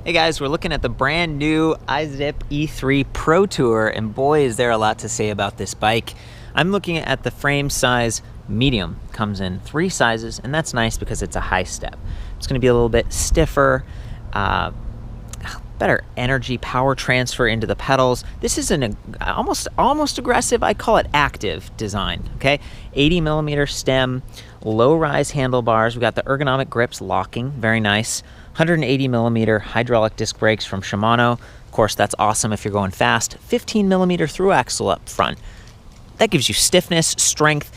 Hey guys, we're looking at the brand new IZIP E3 ProTour, and boy is there a lot to say about this bike. I'm looking at the frame size medium. Comes in 3 sizes, and that's nice because it's a high step. It's going to be a little bit stiffer, better energy power transfer into the pedals. This is an almost aggressive, I call it active design, okay? 80mm stem, low rise handlebars. We got the ergonomic grips locking, very nice. 180mm hydraulic disc brakes from Shimano. Of course, that's awesome if you're going fast. 15mm thru-axle up front. That gives you stiffness, strength.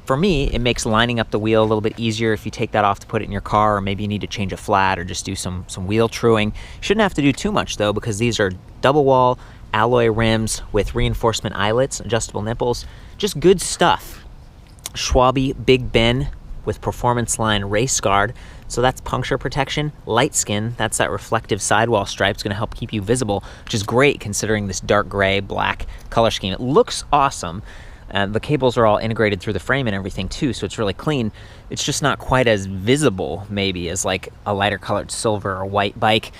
For me, it makes lining up the wheel a little bit easier if you take that off to put it in your car, or maybe you need to change a flat or just do some wheel truing. Shouldn't have to do too much though, because these are double wall alloy rims with reinforcement eyelets, adjustable nipples. Just good stuff. Schwabe Big Ben with Performance Line Race Guard. So that's puncture protection. Light skin, that's that reflective sidewall stripe. It's gonna help keep you visible, which is great considering this dark gray, black color scheme. It looks awesome. The cables are all integrated through the frame and everything too, so it's really clean. It's just not quite as visible maybe as like a lighter colored silver or white bike.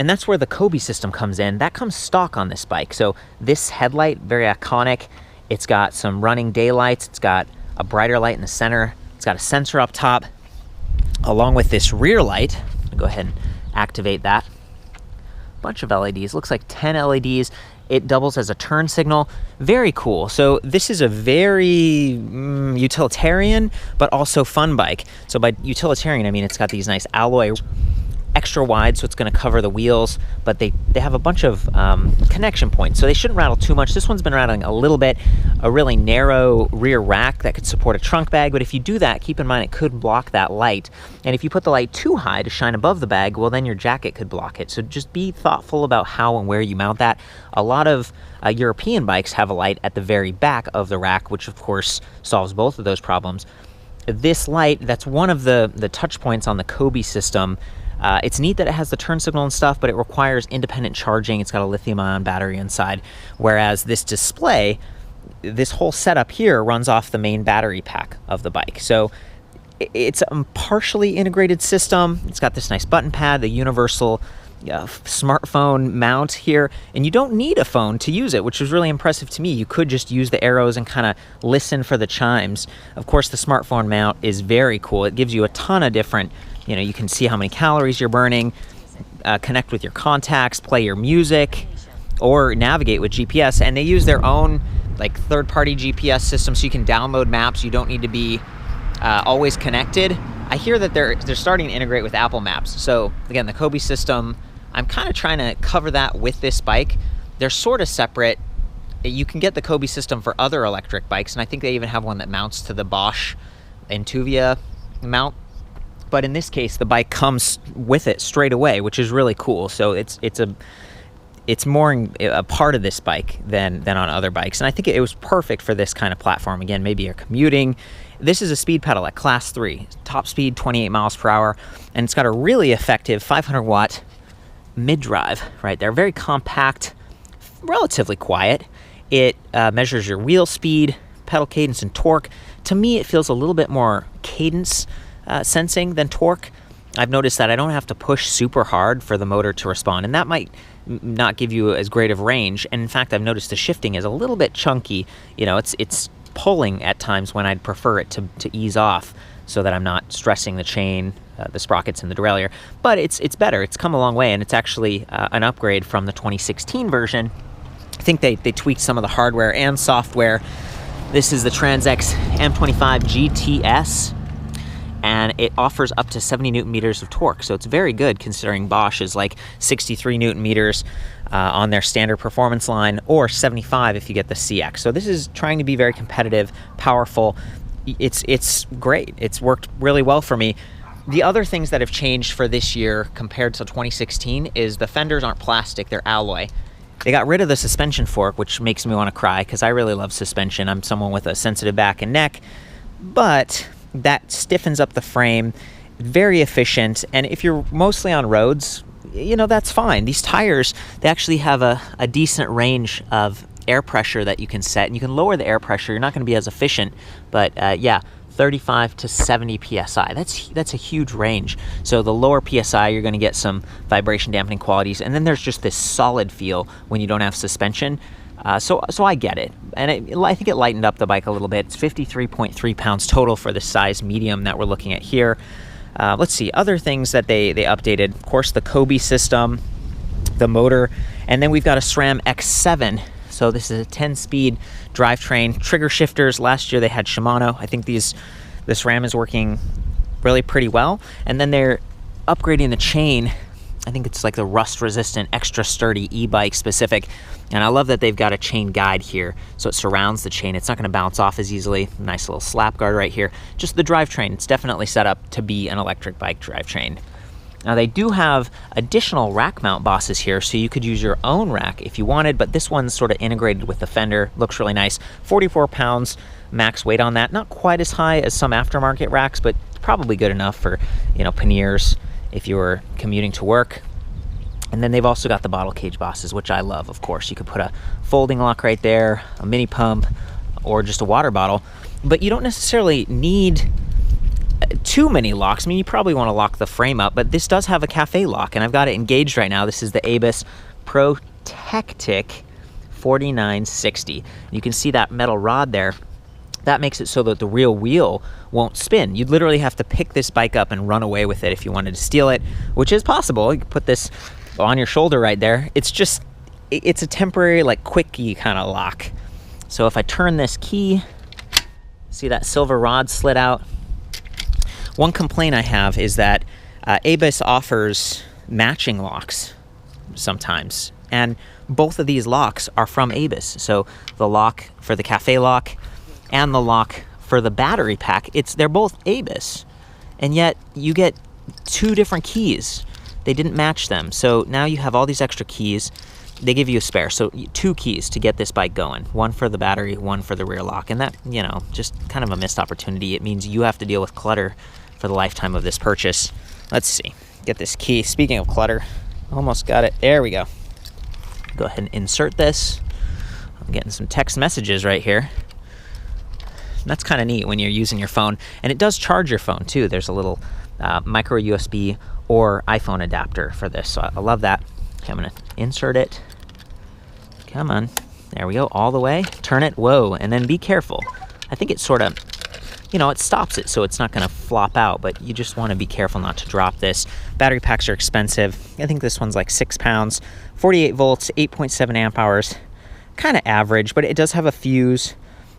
And that's where the Cobi system comes in. That comes stock on this bike. So this headlight, very iconic. It's got some running daylights. It's got a brighter light in the center. It's got a sensor up top, along with this rear light. I'll go ahead and activate that. Bunch of LEDs, looks like 10 LEDs. It doubles as a turn signal. Very cool. So this is a very utilitarian, but also fun bike. So by utilitarian, I mean it's got these nice alloy, extra wide, so it's going to cover the wheels, but they have a bunch of connection points, so they shouldn't rattle too much. This one's been rattling a little bit. A really narrow rear rack that could support a trunk bag, but if you do that, keep in mind it could block that light. And if you put the light too high to shine above the bag, well then your jacket could block it. So just be thoughtful about how and where you mount that. A lot of European bikes have a light at the very back of the rack, which of course solves both of those problems. This light, that's one of the touch points on the Cobi system. It's neat that it has the turn signal and stuff, but it requires independent charging. It's got a lithium-ion battery inside, whereas this display, this whole setup here runs off the main battery pack of the bike. So it's a partially integrated system. It's got this nice button pad, the universal smartphone mount here, and you don't need a phone to use it, which was really impressive to me. You could just use the arrows and kind of listen for the chimes. Of course, the smartphone mount is very cool. It gives you a ton of different, you can see how many calories you're burning, connect with your contacts, play your music, or navigate with GPS. And they use their own like third-party GPS system, so you can download maps. You don't need to be always connected. I hear that they're starting to integrate with Apple Maps. So again, the Cobi system, I'm kind of trying to cover that with this bike. They're sort of separate. You can get the Cobi system for other electric bikes, and I think they even have one that mounts to the Bosch Intuvia mount. But in this case, the bike comes with it straight away, which is really cool. So it's more a part of this bike than on other bikes. And I think it was perfect for this kind of platform. Again, maybe you're commuting. This is a speed pedelec, class 3, top speed 28 miles per hour. And it's got a really effective 500 watt mid-drive right there. Very compact, relatively quiet. It measures your wheel speed, pedal cadence, and torque. To me, it feels a little bit more cadence sensing than torque. I've noticed that I don't have to push super hard for the motor to respond, and that might not give you as great of range. And in fact, I've noticed the shifting is a little bit chunky. It's pulling at times when I'd prefer it to ease off, so that I'm not stressing the chain, the sprockets, and the derailleur. But it's better. It's come a long way, and it's actually an upgrade from the 2016 version. I think they tweaked some of the hardware and software. This is the Transx M25 GTS. And it offers up to 70 Newton meters of torque. So it's very good considering Bosch is like 63 Newton meters on their standard performance line, or 75 if you get the CX. So this is trying to be very competitive, powerful. It's great. It's worked really well for me. The other things that have changed for this year compared to 2016 is the fenders aren't plastic, they're alloy. They got rid of the suspension fork, which makes me want to cry because I really love suspension. I'm someone with a sensitive back and neck, but that stiffens up the frame, very efficient. And if you're mostly on roads, that's fine. These tires, they actually have a decent range of air pressure that you can set, and you can lower the air pressure. You're not going to be as efficient, but yeah, 35 to 70 psi. That's a huge range. So the lower psi, you're going to get some vibration dampening qualities, and then there's just this solid feel when you don't have suspension. So I get it, and I think it lightened up the bike a little bit. It's 53.3 pounds total for the size medium that we're looking at here. Let's see, other things that they updated. Of course, the Cobi system, the motor, and then we've got a SRAM X7. So this is a 10-speed drivetrain. Trigger shifters, last year they had Shimano. I think this SRAM is working really pretty well. And then they're upgrading the chain. I think it's like the rust-resistant, extra sturdy e-bike specific. And I love that they've got a chain guide here, so it surrounds the chain. It's not going to bounce off as easily. Nice little slap guard right here. Just the drivetrain, it's definitely set up to be an electric bike drivetrain. Now they do have additional rack mount bosses here, so you could use your own rack if you wanted, but this one's sort of integrated with the fender. Looks really nice. 44 pounds max weight on that. Not quite as high as some aftermarket racks, but probably good enough for, panniers if you were commuting to work. And then they've also got the bottle cage bosses, which I love, of course. You could put a folding lock right there, a mini pump, or just a water bottle, but you don't necessarily need too many locks. I mean, you probably want to lock the frame up, but this does have a cafe lock, and I've got it engaged right now. This is the IZIP ProTour 4960. You can see that metal rod there. That makes it so that the rear wheel won't spin. You'd literally have to pick this bike up and run away with it if you wanted to steal it, which is possible. You can put this on your shoulder right there. It's a temporary, like, quickie kind of lock. So if I turn this key, see that silver rod slid out? One complaint I have is that IZIP offers matching locks sometimes, and both of these locks are from IZIP. So the lock for the cafe lock and the lock for the battery pack, they're both IZIP, and yet you get two different keys. They didn't match them, so now you have all these extra keys. They give you a spare, so 2 keys to get this bike going. One for the battery, one for the rear lock, and that, just kind of a missed opportunity. It means you have to deal with clutter for the lifetime of this purchase. Let's see, get this key. Speaking of clutter, almost got it. There we go. Go ahead and insert this. I'm getting some text messages right here. That's kind of neat when you're using your phone, and it does charge your phone too. There's a little micro USB or iPhone adapter for this, so I love that. Okay, I'm gonna insert it. Come on, there we go, all the way. Turn it, whoa, and then be careful. I think it sort of, it stops it so it's not gonna flop out, but you just wanna be careful not to drop this. Battery packs are expensive. I think this one's like 6 pounds, 48 volts, 8.7 amp hours. Kind of average, but it does have a fuse.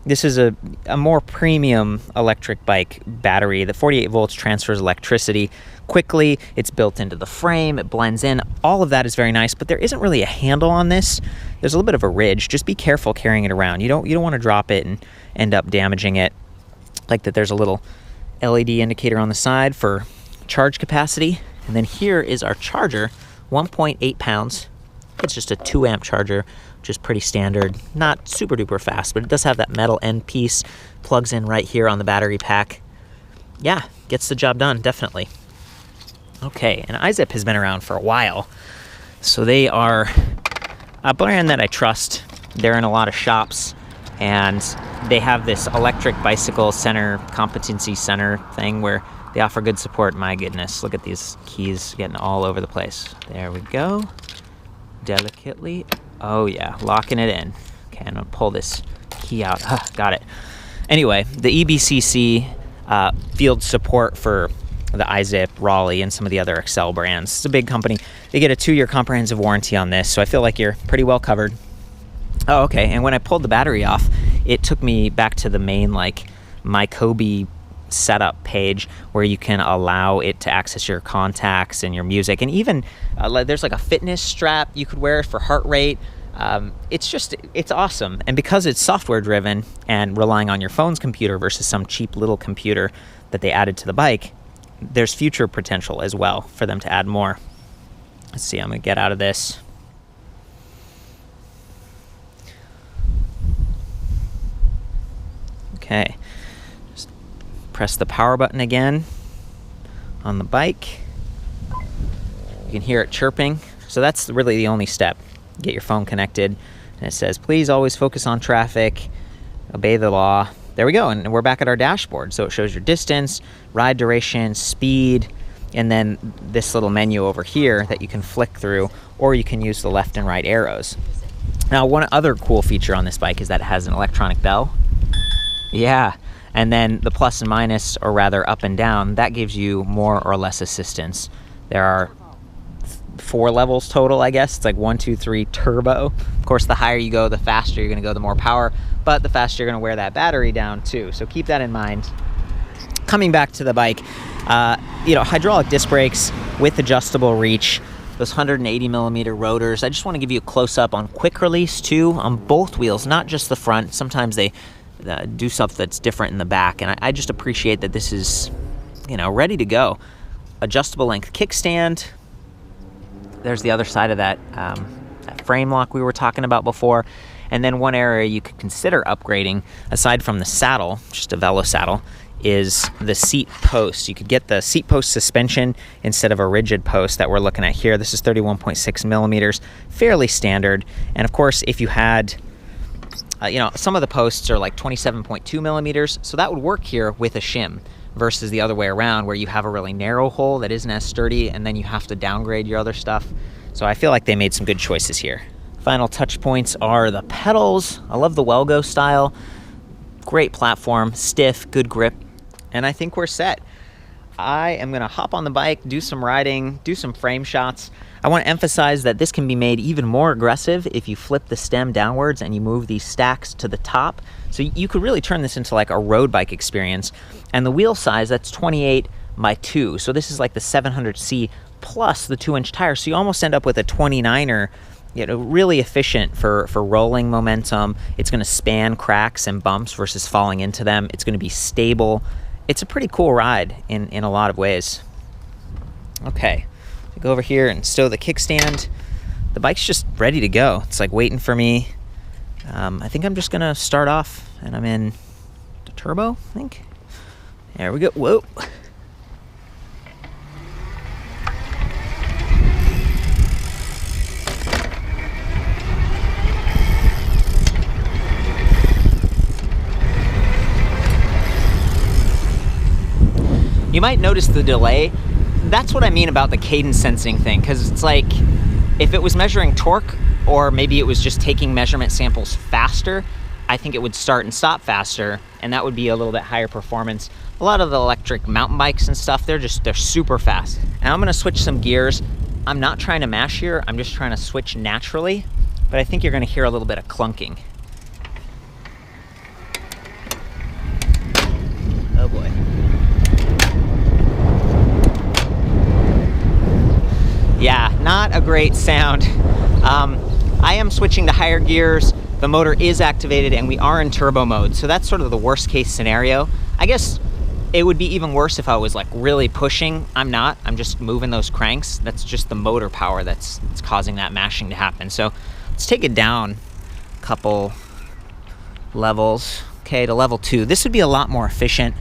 This is a more premium electric bike battery. The 48 volts transfers electricity quickly. It's built into the frame. It blends in. All of that is very nice, but there isn't really a handle on this. There's a little bit of a ridge. Just be careful carrying it around. You don't want to drop it and end up damaging it. Like that there's a little LED indicator on the side for charge capacity. And then here is our charger, 1.8 pounds. It's just a 2 amp charger, which is pretty standard. Not super duper fast, but it does have that metal end piece. Plugs in right here on the battery pack. Yeah, gets the job done, definitely. Okay, and IZIP has been around for a while. So they are a brand that I trust. They're in a lot of shops, and they have this electric bicycle center, competency center thing where they offer good support. My goodness, look at these keys getting all over the place. There we go. Delicately. Oh yeah, locking it in. Okay, I'm gonna pull this key out. Got it. Anyway, the EBCC field support for the IZIP, Raleigh, and some of the other Excel brands. It's a big company. They get a 2-year comprehensive warranty on this, so I feel like you're pretty well covered. Oh, okay, and when I pulled the battery off, it took me back to the main, my Cobi setup page where you can allow it to access your contacts and your music, and even there's like a fitness strap you could wear for heart rate. It's awesome, and because it's software driven and relying on your phone's computer versus some cheap little computer that they added to the bike, there's future potential as well for them to add more. Let's see, I'm gonna get out of this. Okay, just press the power button again on the bike. You can hear it chirping. So that's really the only step. Get your phone connected, and it says, please always focus on traffic, obey the law, there we go, and we're back at our dashboard. So it shows your distance, ride duration, speed, and then this little menu over here that you can flick through, or you can use the left and right arrows. Now, one other cool feature on this bike is that it has an electronic bell. Yeah, and then the plus and minus, or rather up and down, that gives you more or less assistance. There are 4 levels total, I guess. It's like 1, 2, 3 turbo. Of course, the higher you go, the faster you're gonna go, the more power, but the faster you're gonna wear that battery down too. So keep that in mind. Coming back to the bike, hydraulic disc brakes with adjustable reach, those 180 millimeter rotors. I just want to give you a close up on quick release too on both wheels, not just the front. Sometimes they do stuff that's different in the back, and I just appreciate that this is, ready to go. Adjustable length kickstand. There's the other side of that frame lock we were talking about before. And then one area you could consider upgrading, aside from the saddle, just a Velo saddle, is the seat post. You could get the seat post suspension instead of a rigid post that we're looking at here. This is 31.6 millimeters, fairly standard. And of course, if you had, some of the posts are like 27.2 millimeters, so that would work here with a shim versus the other way around where you have a really narrow hole that isn't as sturdy and then you have to downgrade your other stuff. So I feel like they made some good choices here. Final touch points are the pedals. I love the Welgo style. Great platform, stiff, good grip, and I think we're set. I am gonna hop on the bike, do some riding, do some frame shots. I wanna emphasize that this can be made even more aggressive if you flip the stem downwards and you move these stacks to the top. So you could really turn this into like a road bike experience. And the wheel size, that's 28 by 2. So this is like the 700C plus the 2-inch tire. So you almost end up with a 29er, really efficient for rolling momentum. It's gonna span cracks and bumps versus falling into them. It's gonna be stable. It's a pretty cool ride in a lot of ways. Okay, so go over here and stow the kickstand. The bike's just ready to go. It's like waiting for me. I think I'm just gonna start off, and I'm in the turbo, I think. There we go, whoa. You might notice the delay. That's what I mean about the cadence sensing thing, because it's like if it was measuring torque, or maybe it was just taking measurement samples faster, I think it would start and stop faster, and that would be a little bit higher performance. A lot of the electric mountain bikes and stuff, they're super fast. Now I'm gonna switch some gears. I'm not trying to mash here, I'm just trying to switch naturally, but I think you're gonna hear a little bit of clunking. Oh boy. Yeah, not a great sound. I am switching to higher gears. The motor is activated and we are in turbo mode. So that's sort of the worst case scenario. I guess it would be even worse if I was like really pushing. I'm not, I'm just moving those cranks. That's just the motor power that's causing that mashing to happen. So let's take it down a couple levels. Okay, to level 2. This would be a lot more efficient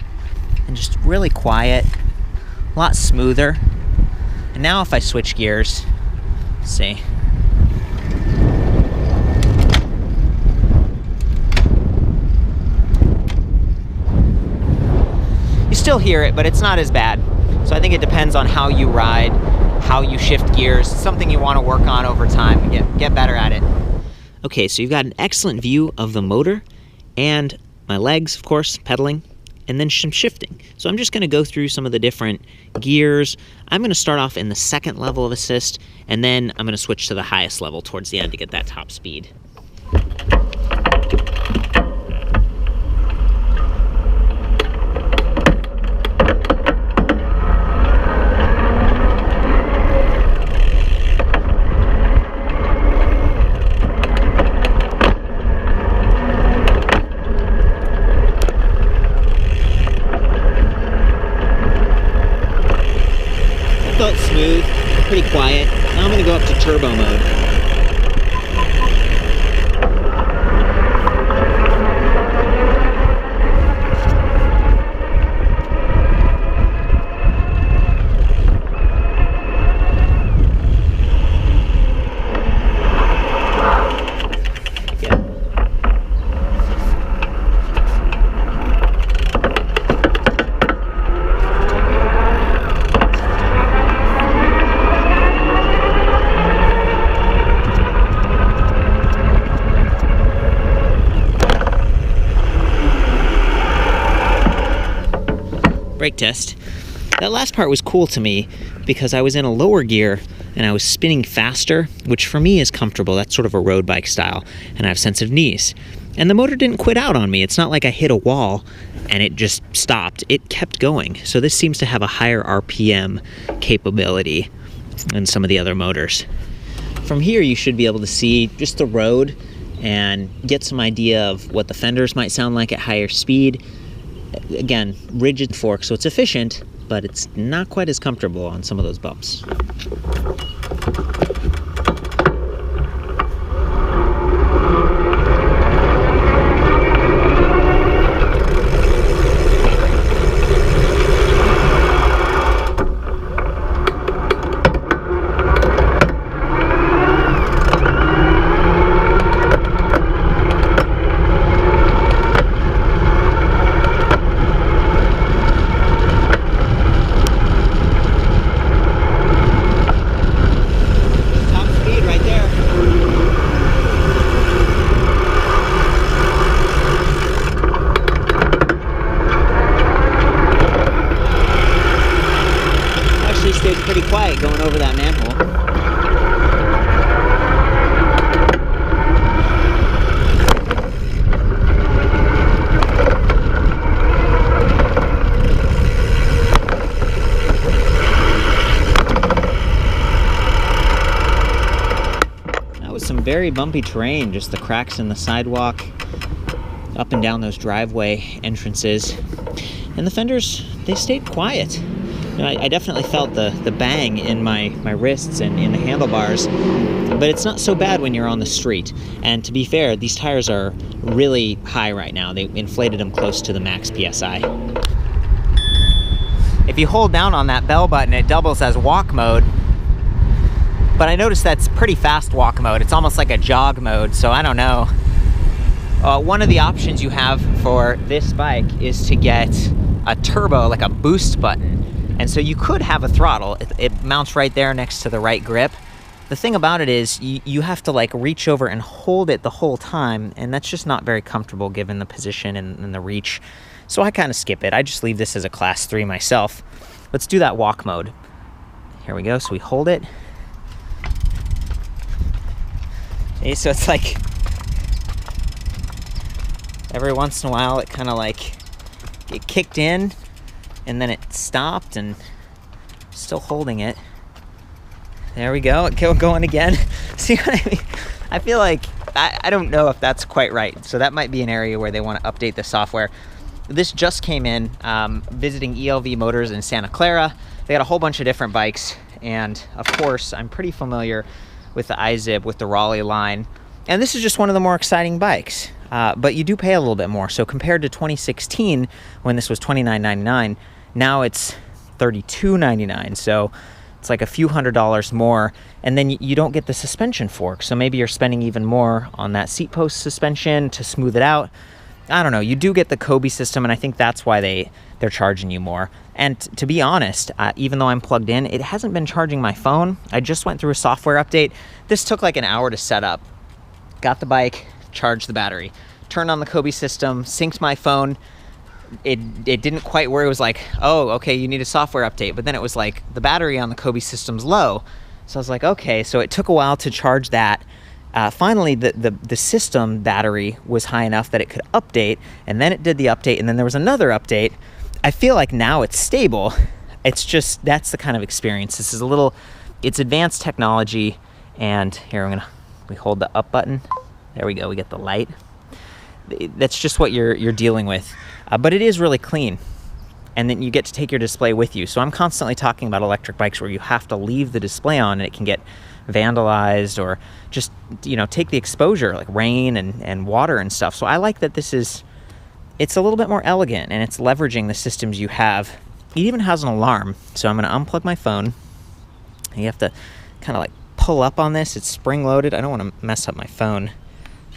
and just really quiet, a lot smoother. And now if I switch gears, let's see. You still hear it, but it's not as bad. So I think it depends on how you ride, how you shift gears. It's something you want to work on over time and get better at it. Okay, so you've got an excellent view of the motor and my legs, of course, pedaling, and then some shifting. So I'm just gonna go through some of the different gears. I'm gonna start off in the second level of assist, and then I'm gonna switch to the highest level towards the end to get that top speed. Felt smooth, pretty quiet. Now I'm gonna go up to turbo mode. brake test. That last part was cool to me because I was in a lower gear and I was spinning faster, which for me is comfortable. That's sort of a road bike style, and I have sensitive knees. And the motor didn't quit out on me. It's not like I hit a wall and it just stopped. It kept going. So this seems to have a higher RPM capability than some of the other motors. From here, you should be able to see just the road and get some idea of what the fenders might sound like at higher speed. Again, rigid fork, so it's efficient, but it's not quite as comfortable on some of those bumps. Stayed pretty quiet going over that manhole. That was some very bumpy terrain, just the cracks in the sidewalk, up and down those driveway entrances. And the fenders, they stayed quiet. You know, I definitely felt the bang in my wrists and in the handlebars, but it's not so bad when you're on the street. And to be fair, these tires are really high right now. They inflated them close to the max PSI. If you hold down on that bell button, it doubles as walk mode, but I noticed that's pretty fast walk mode. It's almost like a jog mode, so I don't know. One of the options you have for this bike is to get a turbo, like a boost button. And so you could have a throttle. It mounts right there next to the right grip. The thing about it is you have to like reach over and hold it the whole time, and that's just not very comfortable given the position and the reach. So I kind of skip it. I just leave this as a class 3 myself. Let's do that walk mode. Here we go. So we hold it. Okay, so it's like every once in a while it kind of like it kicked in, and then it stopped, and still holding it. There we go, it kept going again. See what I mean? I feel like, I don't know if that's quite right. So that might be an area where they want to update the software. This just came in, visiting ELV Motors in Santa Clara. They got a whole bunch of different bikes, and of course, I'm pretty familiar with the IZIP, with the Raleigh line. And this is just one of the more exciting bikes. But you do pay a little bit more. So compared to 2016, when this was $29.99, now it's $32.99. So it's like a few $100s more. And then you don't get the suspension fork. So maybe you're spending even more on that seat post suspension to smooth it out. I don't know. You do get the Cobi system, and I think that's why they're charging you more. And to be honest, even though I'm plugged in, it hasn't been charging my phone. I just went through a software update. This took like an hour to set up. Got the bike, charged the battery, turned on the Cobi system, synced my phone. It didn't quite where it was like, oh, okay, you need a software update. But then it was like the battery on the Cobi system's low. So I was like, okay, so it took a while to charge that. Finally, the system battery was high enough that it could update, and then it did the update, and then there was another update. I feel like now it's stable. It's just, that's the kind of experience. This is it's advanced technology, and here we hold the up button. There we go, we get the light. That's just what you're dealing with. But it is really clean. And then you get to take your display with you. So I'm constantly talking about electric bikes where you have to leave the display on and it can get vandalized, or just, take the exposure, like rain and water and stuff. So I like that it's a little bit more elegant, and it's leveraging the systems you have. It even has an alarm. So I'm going to unplug my phone. You have to kind of like pull up on this. It's spring loaded. I don't want to mess up my phone.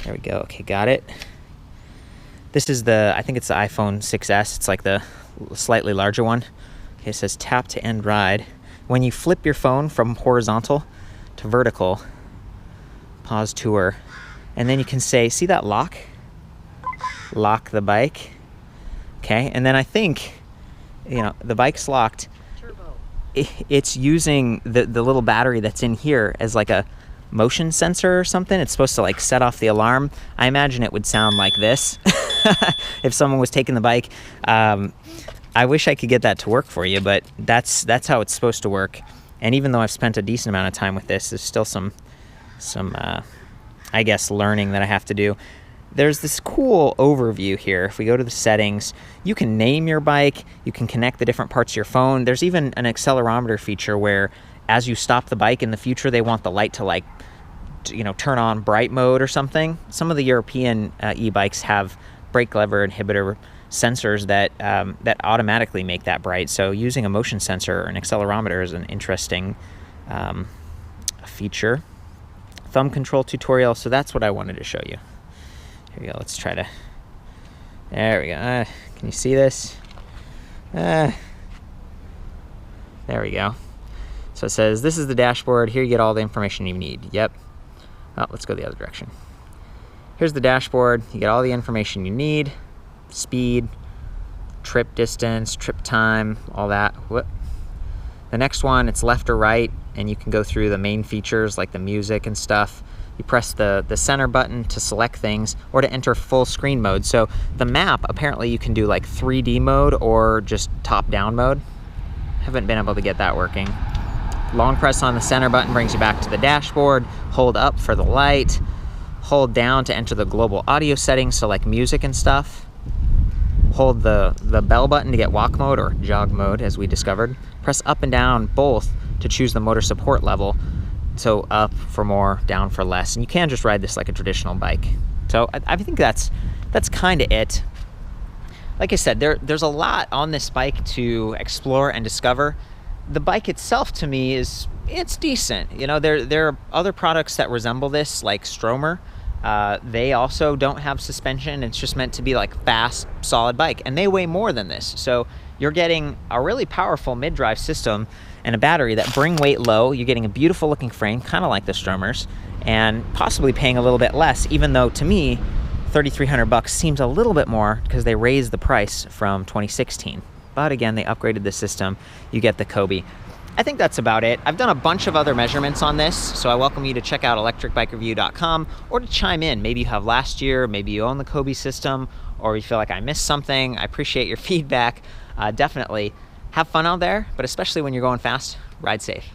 There we go. Okay, got it. This is I think it's the iPhone 6S. It's like the slightly larger one. Okay, it says tap to end ride. When you flip your phone from horizontal to vertical, pause tour, and then you can say, see that lock? Lock the bike. Okay, and then I think you know, the bike's locked. It's using the little battery that's in here as like a motion sensor or something. It's supposed to like set off the alarm. I imagine it would sound like this if someone was taking the bike. I wish I could get that to work for you, but that's how it's supposed to work. And even though I've spent a decent amount of time with this, there's still some I guess learning that I have to do. There's this cool overview here. If we go to the settings, you can name your bike, you can connect the different parts of your phone. There's even an accelerometer feature where as you stop the bike in the future, they want the light to like, you know, turn on bright mode or something. Some of the European e-bikes have brake lever inhibitor sensors that that automatically make that bright. So using a motion sensor or an accelerometer is an interesting feature. Thumb control tutorial. So that's what I wanted to show you. Here we go. Let's try to. There we go. Can you see this? There we go. So it says, this is the dashboard. Here you get all the information you need. Yep. Oh, let's go the other direction. Here's the dashboard. You get all the information you need. Speed, trip distance, trip time, all that. Whoop. The next one, it's left or right, and you can go through the main features like the music and stuff. You press the center button to select things or to enter full screen mode. So the map, apparently you can do like 3D mode or just top-down mode. Haven't been able to get that working. Long press on the center button brings you back to the dashboard. Hold up for the light. Hold down to enter the global audio settings, so like music and stuff. Hold the bell button to get walk mode or jog mode, as we discovered. Press up and down both to choose the motor support level. So up for more, down for less. And you can just ride this like a traditional bike. So I think that's kind of it. Like I said, there's a lot on this bike to explore and discover. The bike itself, to me, it's decent. You know, there are other products that resemble this, like Stromer. They also don't have suspension. It's just meant to be like fast, solid bike, and they weigh more than this. So you're getting a really powerful mid-drive system and a battery that bring weight low. You're getting a beautiful looking frame, kind of like the Stromers, and possibly paying a little bit less, even though to me, $3,300 seems a little bit more because they raised the price from 2016. But again, they upgraded the system. You get the Cobi. I think that's about it. I've done a bunch of other measurements on this, so I welcome you to check out ElectricBikeReview.com or to chime in. Maybe you have last year, maybe you own the Cobi system, or you feel like I missed something. I appreciate your feedback. Definitely have fun out there, but especially when you're going fast, ride safe.